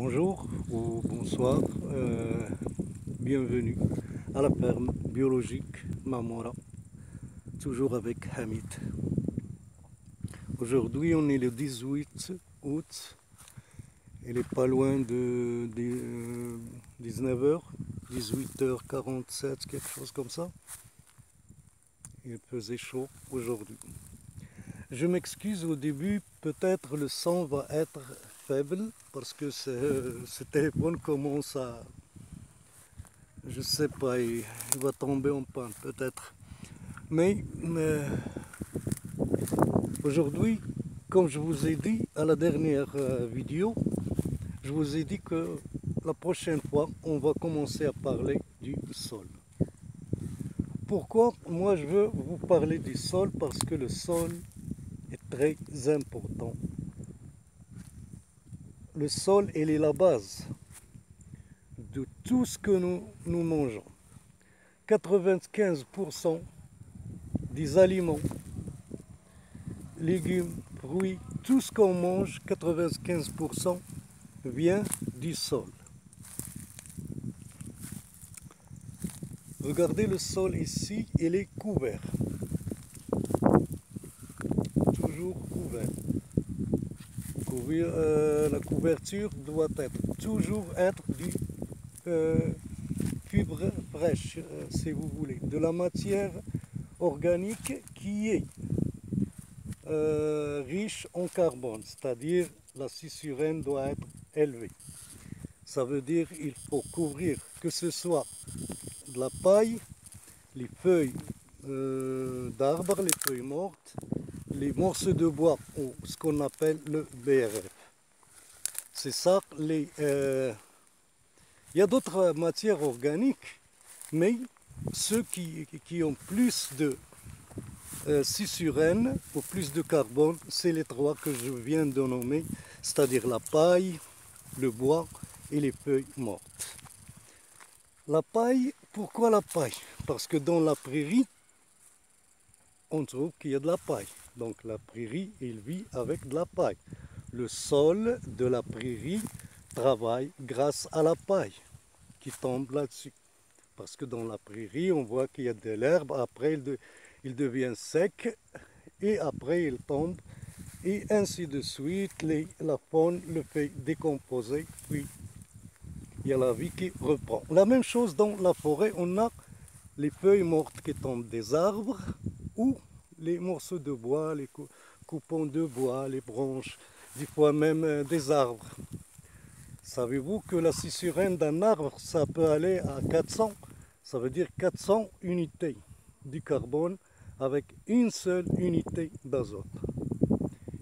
Bonjour ou bonsoir, bienvenue à la ferme biologique Mamora, toujours avec Hamid. Aujourd'hui on est le 18 août, il est pas loin de 19h, 18h47, quelque chose comme ça. Il faisait chaud aujourd'hui. Je m'excuse au début, peut-être le son va être faible parce que ce téléphone commence à, je sais pas, il va tomber en panne peut-être. Mais aujourd'hui, comme je vous ai dit à la dernière vidéo, je vous ai dit que la prochaine fois, on va commencer à parler du sol. Pourquoi moi je veux vous parler du sol? Parce que le sol est très important. Le sol, il est la base de tout ce que nous mangeons. 95% des aliments, légumes, fruits, tout ce qu'on mange, 95% vient du sol. Regardez le sol ici, il est couvert. Toujours couvert. La couverture doit toujours être du fibre fraîche, si vous voulez, de la matière organique qui est riche en carbone, c'est-à-dire la susurène doit être élevée. Ça veut dire qu'il faut couvrir, que ce soit de la paille, les feuilles d'arbres, les feuilles mortes, les morceaux de bois ou ce qu'on appelle le BRF. C'est ça, il y a d'autres matières organiques, mais ceux qui ont plus de susurène ou plus de carbone, c'est les trois que je viens de nommer, c'est-à-dire la paille, le bois et les feuilles mortes. La paille, pourquoi la paille? Parce que dans la prairie, on trouve qu'il y a de la paille. Donc la prairie, il vit avec de la paille. Le sol de la prairie travaille grâce à la paille qui tombe là-dessus. Parce que dans la prairie, on voit qu'il y a de l'herbe, après il devient sec et après il tombe. Et ainsi de suite, la faune le fait décomposer, puis il y a la vie qui reprend. La même chose dans la forêt, on a les feuilles mortes qui tombent des arbres ou les morceaux de bois, les coupons de bois, les branches, des fois même des arbres. Savez-vous que la susurène d'un arbre, ça peut aller à 400, ça veut dire 400 unités du carbone avec une seule unité d'azote.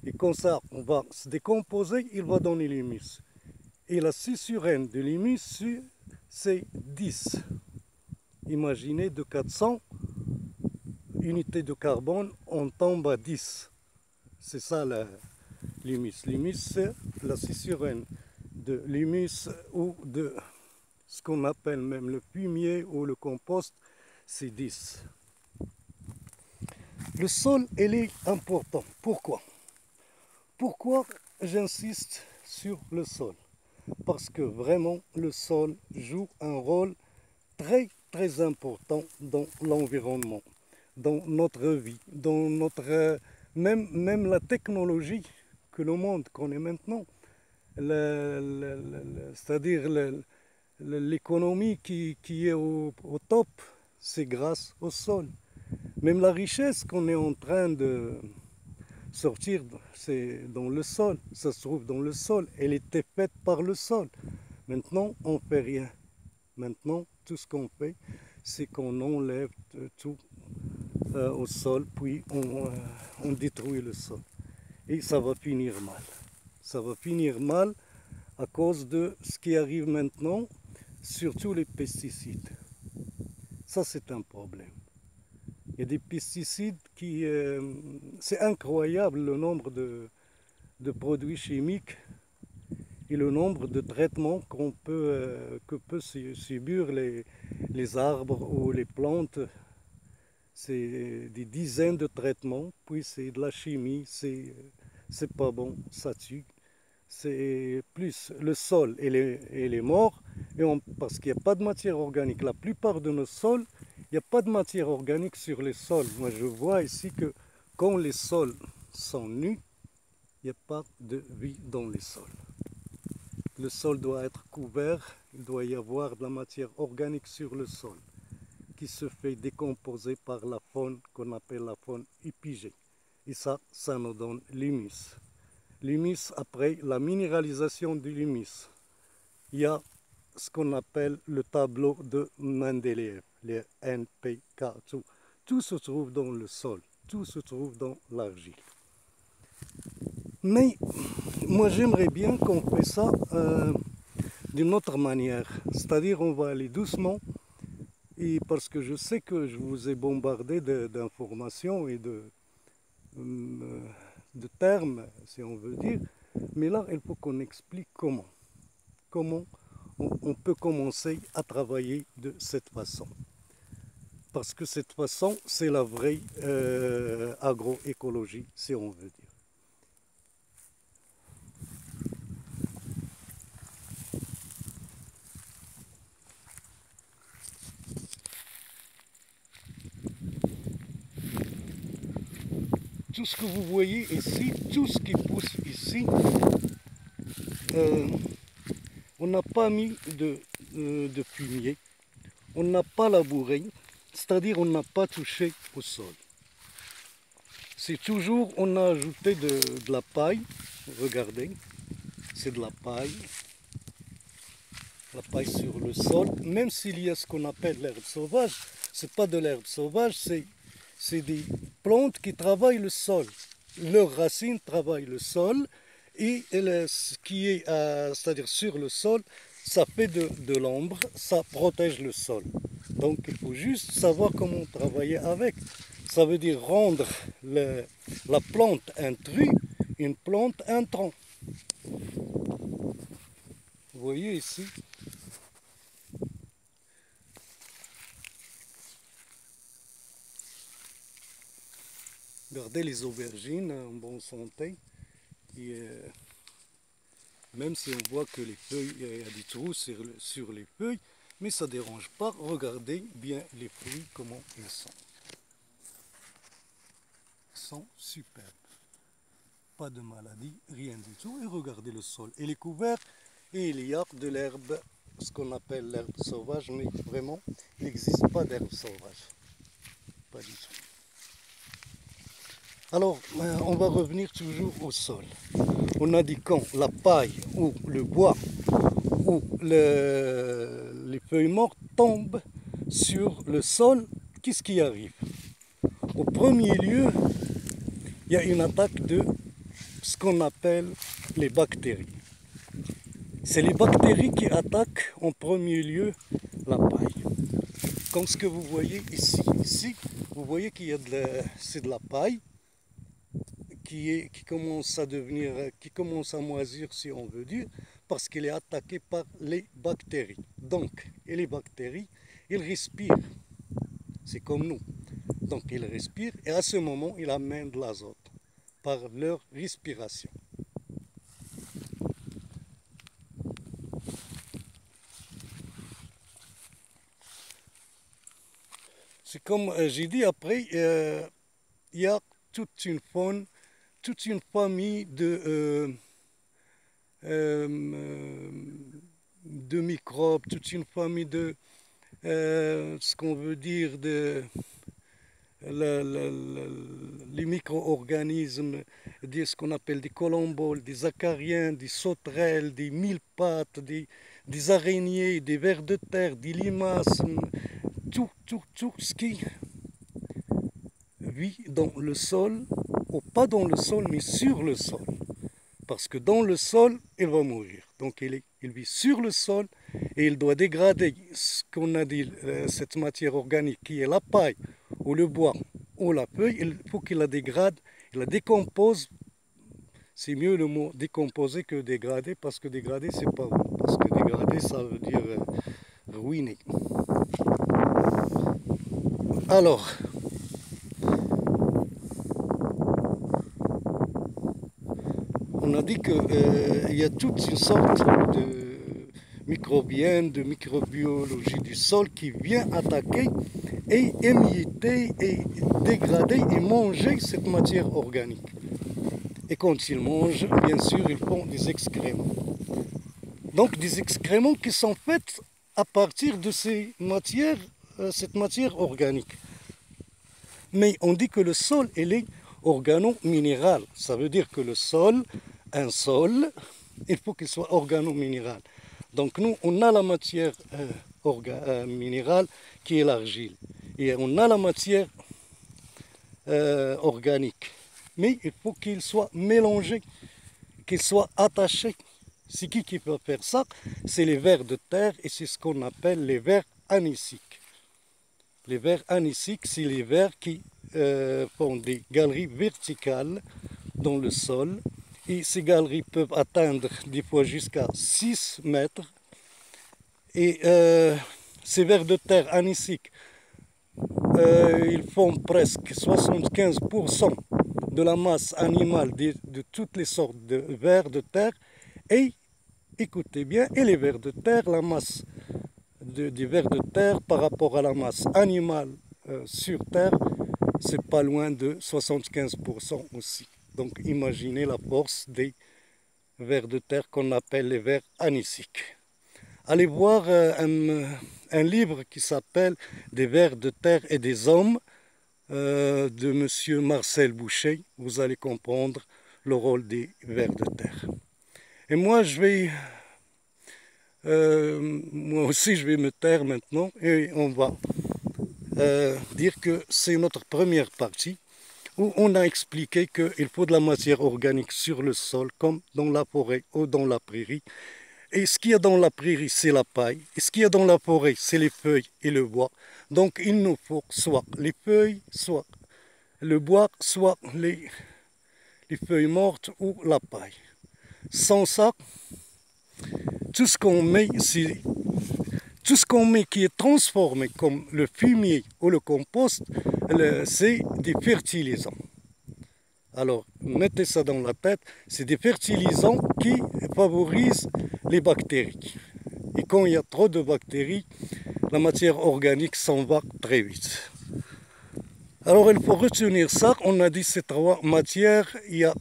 Et comme ça, on va se décomposer, il va donner l'humus. Et la susurène de l'humus, c'est 10. Imaginez de 400 unités de carbone, on tombe à 10. C'est ça l'humus. L'humus, c'est la susurène de l'humus ou de ce qu'on appelle même le fumier ou le compost, c'est 10. Le sol, il est important. Pourquoi? Pourquoi j'insiste sur le sol? Parce que vraiment, le sol joue un rôle très très important dans l'environnement, dans notre vie, dans notre même la technologie que le monde connaît maintenant, c'est-à-dire l'économie qui est au top, c'est grâce au sol. Même la richesse qu'on est en train de sortir, c'est dans le sol, ça se trouve dans le sol, elle était faite par le sol. Maintenant, on ne fait rien. Maintenant, tout ce qu'on fait, c'est qu'on enlève tout au sol, puis on détruit le sol. Et ça va finir mal. Ça va finir mal à cause de ce qui arrive maintenant, surtout les pesticides. Ça, c'est un problème. Il y a des pesticides qui... c'est incroyable le nombre de produits chimiques et le nombre de traitements que peuvent subir les arbres ou les plantes. C'est des dizaines de traitements, puis c'est de la chimie, c'est pas bon, ça tue. c'est plus le sol il est mort, parce qu'il n'y a pas de matière organique. La plupart de nos sols, il n'y a pas de matière organique sur les sols. Moi, je vois ici que quand les sols sont nus, il n'y a pas de vie dans les sols. Le sol doit être couvert, il doit y avoir de la matière organique sur le sol qui se fait décomposer par la faune qu'on appelle la faune épigée. Et ça nous donne l'humus. L'humus, après la minéralisation de l'humus, il y a ce qu'on appelle le tableau de Mendeleïev, les NPK. Tout se trouve dans le sol, tout se trouve dans l'argile. Mais moi j'aimerais bien qu'on fasse ça d'une autre manière, c'est-à-dire on va aller doucement, et parce que je sais que je vous ai bombardé d'informations et de termes, si on veut dire, mais là il faut qu'on explique comment on peut commencer à travailler de cette façon. Parce que cette façon, c'est la vraie agroécologie, si on veut dire. Tout ce que vous voyez ici, tout ce qui pousse ici, on n'a pas mis de fumier, on n'a pas labouré, c'est-à-dire on n'a pas touché au sol. C'est toujours, on a ajouté de la paille, regardez, c'est de la paille sur le sol, même s'il y a ce qu'on appelle l'herbe sauvage, c'est pas de l'herbe sauvage, c'est des plantes qui travaillent le sol. Leurs racines travaillent le sol et ce qui est, c'est-à-dire sur le sol, ça fait de l'ombre, ça protège le sol. Donc il faut juste savoir comment travailler avec. Ça veut dire rendre la plante intrus une plante intrant. Vous voyez ici. Regardez les aubergines en bonne santé. Et, même si on voit que les feuilles, il y a des trous sur les feuilles, mais ça ne dérange pas. Regardez bien les fruits, comment ils sont. Ils sont superbes. Pas de maladie, rien du tout. Et regardez le sol. Il est couvert et il y a de l'herbe, ce qu'on appelle l'herbe sauvage, mais vraiment, il n'existe pas d'herbe sauvage. Pas du tout. Alors, on va revenir toujours au sol. On a dit quand la paille ou le bois ou les feuilles mortes tombent sur le sol, qu'est-ce qui arrive? Au premier lieu, il y a une attaque de ce qu'on appelle les bactéries. C'est les bactéries qui attaquent en premier lieu la paille. Comme ce que vous voyez ici, vous voyez qu'il y a c'est de la paille qui commence à moisir, si on veut dire, parce qu'elle est attaquée par les bactéries. Donc, et les bactéries, ils respirent. C'est comme nous. Donc, ils respirent et à ce moment, ils amènent de l'azote par leur respiration. C'est comme j'ai dit après, il y a toute une faune, toute une famille de microbes, toute une famille de ce qu'on veut dire les micro-organismes, ce qu'on appelle des colomboles, des acariens, des sauterelles, des mille-pattes, des araignées, des vers de terre, des limaces, tout ce qui vit dans le sol, ou pas dans le sol, mais sur le sol. Parce que dans le sol, il va mourir. Donc il vit sur le sol et il doit dégrader ce qu'on a dit, cette matière organique qui est la paille ou le bois ou la feuille. Il faut qu'il la dégrade, il la décompose. C'est mieux le mot décomposer que dégrader, parce que dégrader c'est pas bon. Parce que dégrader ça veut dire ruiner. Alors, on a dit qu'il y a toute une sorte de microbienne, de microbiologie du sol qui vient attaquer et émietter et dégrader et manger cette matière organique. Et quand ils mangent, bien sûr, ils font des excréments. Donc des excréments qui sont faits à partir de ces matières, cette matière organique. Mais on dit que le sol, il est organo-minéral. Ça veut dire que le sol, un sol, il faut qu'il soit organo-minéral. Donc nous, on a la matière minérale qui est l'argile. Et on a la matière organique. Mais il faut qu'il soit mélangé, qu'il soit attaché. C'est qui peut faire ça? C'est les vers de terre et c'est ce qu'on appelle les vers aniciques. Les vers aniciques, c'est les vers qui font des galeries verticales dans le sol. Et ces galeries peuvent atteindre des fois jusqu'à 6 mètres. Et ces vers de terre aniciques, ils font presque 75% de la masse animale de toutes les sortes de vers de terre. Et écoutez bien, et les vers de terre, la masse des vers de terre par rapport à la masse animale sur terre, c'est pas loin de 75% aussi. Donc imaginez la force des vers de terre qu'on appelle les vers aniciques. Allez voir un livre qui s'appelle Des vers de terre et des hommes de monsieur Marcel Boucher. Vous allez comprendre le rôle des vers de terre. Et moi, moi aussi, je vais me taire maintenant et on va dire que c'est notre première partie où on a expliqué qu'il faut de la matière organique sur le sol comme dans la forêt ou dans la prairie. Et ce qu'il y a dans la prairie, c'est la paille. Et ce qu'il y a dans la forêt, c'est les feuilles et le bois. Donc il nous faut soit les feuilles, soit le bois, soit les feuilles mortes ou la paille. Sans ça, tout ce qu'on met qui est transformé comme le fumier ou le compost, c'est des fertilisants. Alors, mettez ça dans la tête, c'est des fertilisants qui favorisent les bactéries. Et quand il y a trop de bactéries, la matière organique s'en va très vite. Alors, il faut retenir ça. On a dit ces trois matières, il y a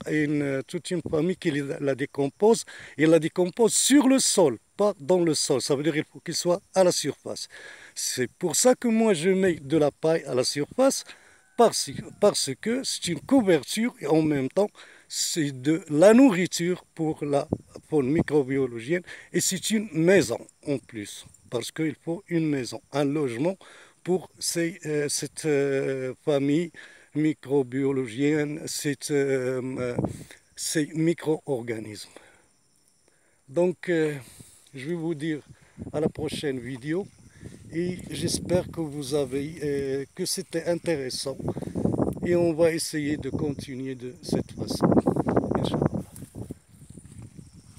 toute une famille qui la décompose. Et la décompose sur le sol, pas dans le sol. Ça veut dire qu'il faut qu'il soit à la surface. C'est pour ça que moi, je mets de la paille à la surface, parce que c'est une couverture et en même temps, c'est de la nourriture pour la faune microbiologienne. Et c'est une maison en plus, parce qu'il faut une maison, un logement pour cette famille microbiologienne, ces micro-organismes. Donc, je vais vous dire à la prochaine vidéo et j'espère que que c'était intéressant et on va essayer de continuer de cette façon.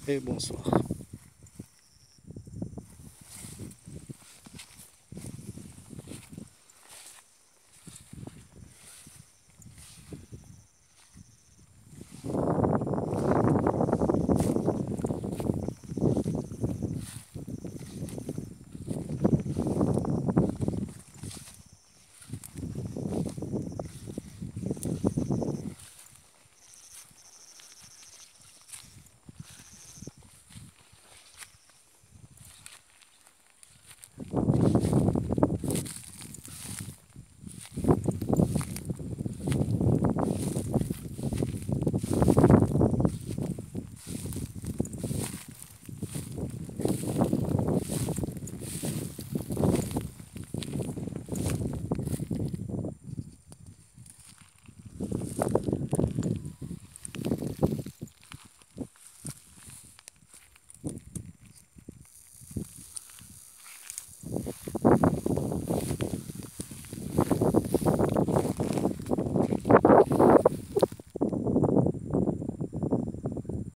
Et bonsoir.